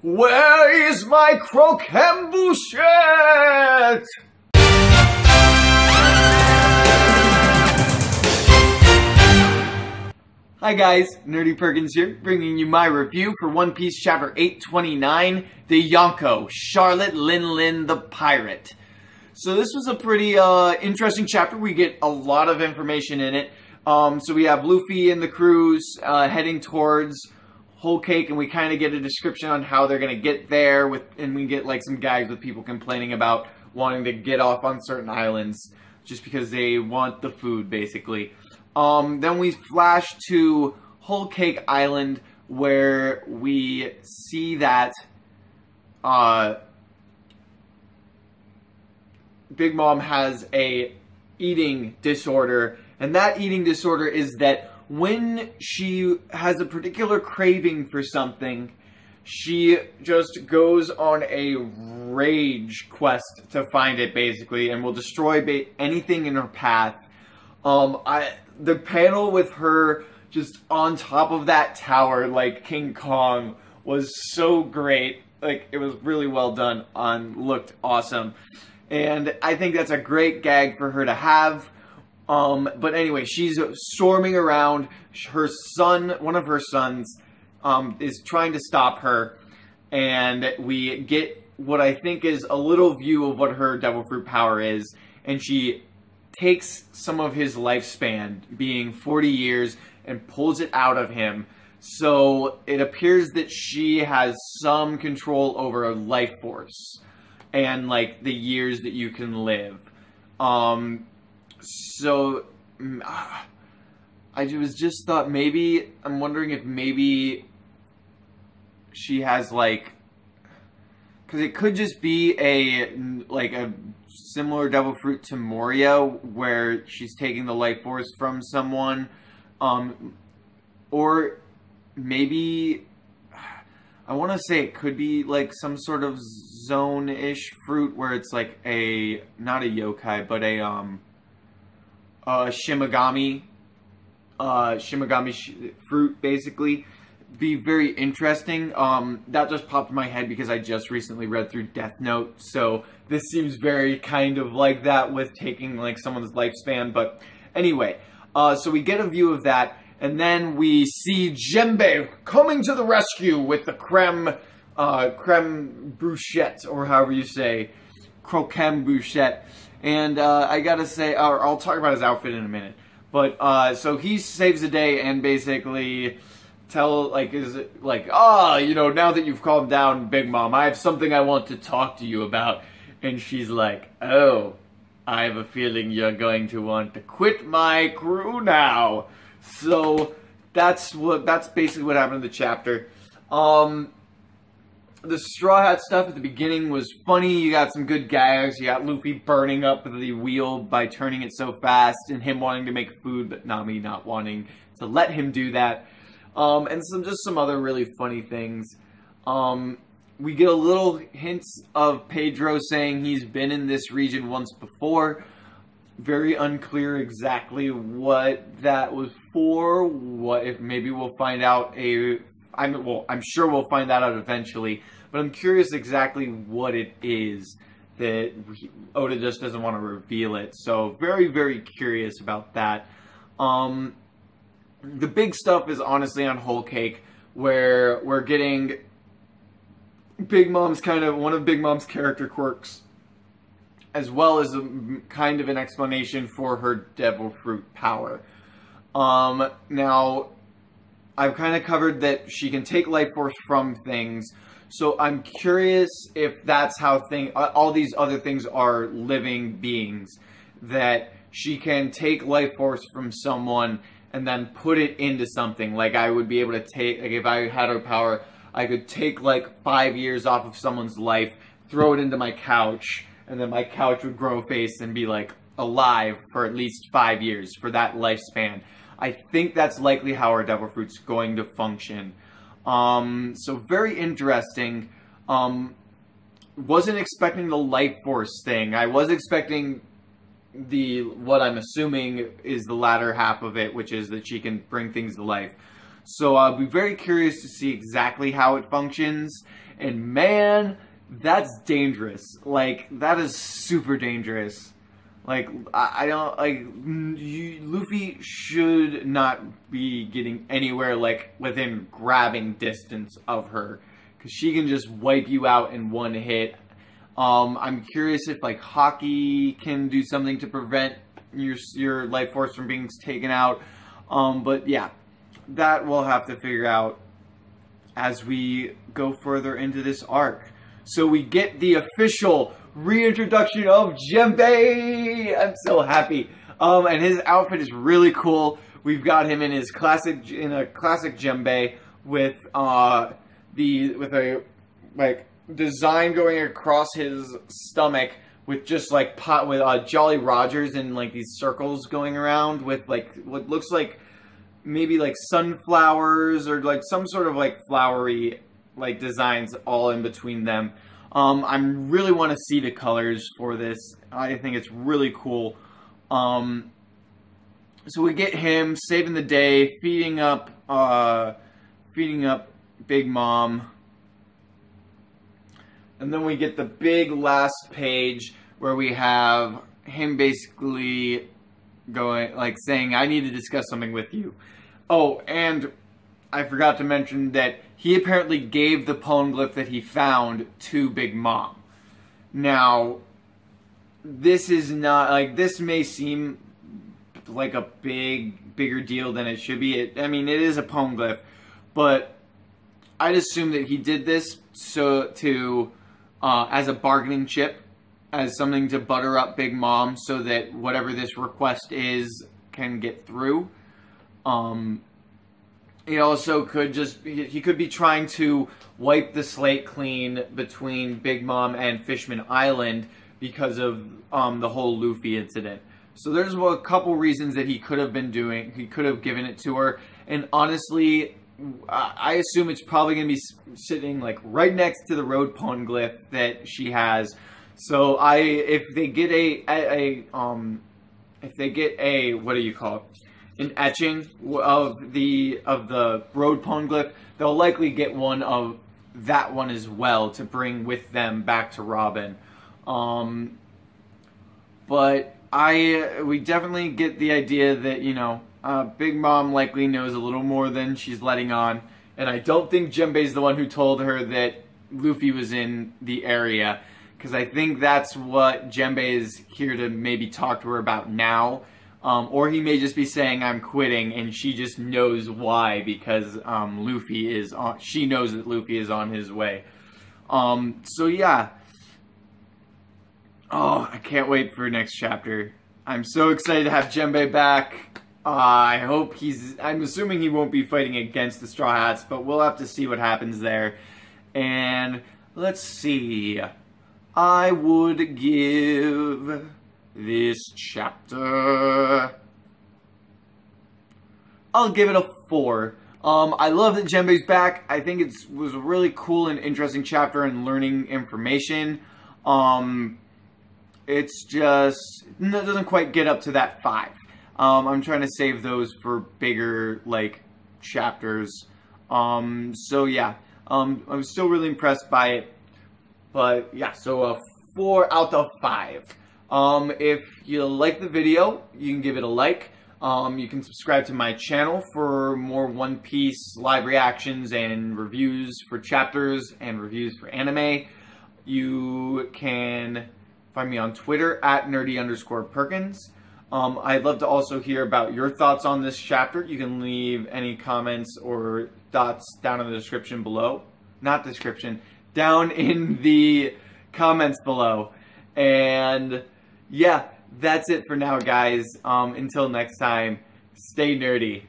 Where is my croquembouchette? Hi guys, Nerdy Perkins here, bringing you my review for One Piece Chapter 829, the Yonkou, Charlotte Linlin the Pirate. So this was a pretty interesting chapter. We get a lot of information in it. So we have Luffy and the crews heading towards Whole Cake, and we kind of get a description on how they're going to get there, and we get like some gags with people complaining about wanting to get off on certain islands just because they want the food, basically. Then we flash to Whole Cake Island, where we see that Big Mom has a eating disorder, and that eating disorder is that when she has a particular craving for something, she just goes on a rage quest to find it, basically, and will destroy anything in her path. The panel with her just on top of that tower like King Kong was so great. Like, it was really well done looked awesome. And I think that's a great gag for her to have. But anyway, she's storming around. Her son, one of her sons, is trying to stop her. And we get what I think is a little view of what her devil fruit power is. And she takes some of his lifespan, being 40 years, and pulls it out of him. So it appears that she has some control over a life force and like the years that you can live. So I just thought maybe, I'm wondering if maybe she has like, because it could just be a similar devil fruit to Moria, where she's taking the life force from someone, or maybe I want to say it could be like some sort of zone-ish fruit where it's like not a yokai, but a Shimigami fruit, basically. Be very interesting. That just popped in my head because I just recently read through Death Note, so this seems very kind of like that with taking like someone's lifespan. But anyway, so we get a view of that, and then we see Jembe coming to the rescue with the creme bruschette, or however you say, croquembouchette. And I gotta say, or I'll talk about his outfit in a minute. But so he saves the day and basically now that you've calmed down, Big Mom, I have something I want to talk to you about. And she's like, oh, I have a feeling you're going to want to quit my crew now. So that's basically what happened in the chapter. The Straw Hat stuff at the beginning was funny. You got some good gags. You got Luffy burning up the wheel by turning it so fast, and him wanting to make food, but Nami not wanting to let him do that. And just some other really funny things. We get a little hints of Pedro saying he's been in this region once before. Very unclear exactly what that was for. What if maybe we'll find out I'm sure we'll find that out eventually, but I'm curious exactly what it is that Oda just doesn't want to reveal it. So very, very curious about that. The big stuff is honestly on Whole Cake, where we're getting Big Mom's one of Big Mom's character quirks, as well as kind of an explanation for her devil fruit power. Now, I've kind of covered that she can take life force from things, so I'm curious if that's how all these other things are living beings, that she can take life force from someone and then put it into something. Like, I would be able to take, like, if I had her power, I could take, like, 5 years off of someone's life, throw it into my couch, and then my couch would grow face and be, like, alive for at least 5 years for that lifespan. I think that's likely how our devil fruit's going to function. So very interesting. Wasn't expecting the life force thing. I was expecting what I'm assuming is the latter half of it, which is that she can bring things to life. So I'll be very curious to see exactly how it functions. And man, that's dangerous. Like, that is super dangerous. Like, I don't, like, Luffy should not be getting anywhere, like, within grabbing distance of her. Because she can just wipe you out in one hit. I'm curious if, like, Haki can do something to prevent your life force from being taken out. But yeah, that we'll have to figure out as we go further into this arc. So we get the official reintroduction of Jinbei! I'm so happy. And his outfit is really cool. We've got him in a classic Jinbei with a like design going across his stomach with just like Jolly Rogers and like these circles going around with like what looks like maybe like sunflowers or like some sort of like flowery like designs all in between them. I really want to see the colors for this. I think it's really cool. So we get him saving the day, feeding up Big Mom. And then we get the big last page where we have him basically going, like saying, I need to discuss something with you. Oh, and I forgot to mention that he apparently gave the poneglyph that he found to Big Mom. Now, this is not, like, this may seem like a bigger deal than it should be. I mean, it is a poneglyph, but I'd assume that he did this as a bargaining chip, as something to butter up Big Mom so that whatever this request is can get through. He also could he could be trying to wipe the slate clean between Big Mom and Fishman Island because of the whole Luffy incident. So there's a couple reasons that he could have been doing. He could have given it to her, and honestly, I assume it's probably going to be sitting like right next to the road poneglyph that she has. So if they get a what do you call it? An etching of the road poneglyph, they'll likely get one of that one as well to bring with them back to Robin. But we definitely get the idea that, you know, Big Mom likely knows a little more than she's letting on, and I don't think Jinbei's the one who told her that Luffy was in the area, because I think that's what Jinbei is here to maybe talk to her about now. Or he may just be saying, I'm quitting, and she just knows why, because she knows that Luffy is on his way. So yeah. Oh, I can't wait for next chapter. I'm so excited to have Jinbei back. I'm assuming he won't be fighting against the Straw Hats, but we'll have to see what happens there. And let's see. I would give this chapter, I'll give it a 4. I love that Jinbei's back. I think it was a really cool and interesting chapter and learning information. It's just, it doesn't quite get up to that 5. I'm trying to save those for bigger, like, chapters. So yeah, I'm still really impressed by it. But yeah, so a 4 out of 5. If you like the video, you can give it a like. You can subscribe to my channel for more One Piece live reactions and reviews for chapters and reviews for anime. You can find me on Twitter at nerdy_Perkins. I'd love to also hear about your thoughts on this chapter. You can leave any comments or thoughts down in the description below. Not description, down in the comments below. And yeah, that's it for now, guys. Until next time, stay nerdy.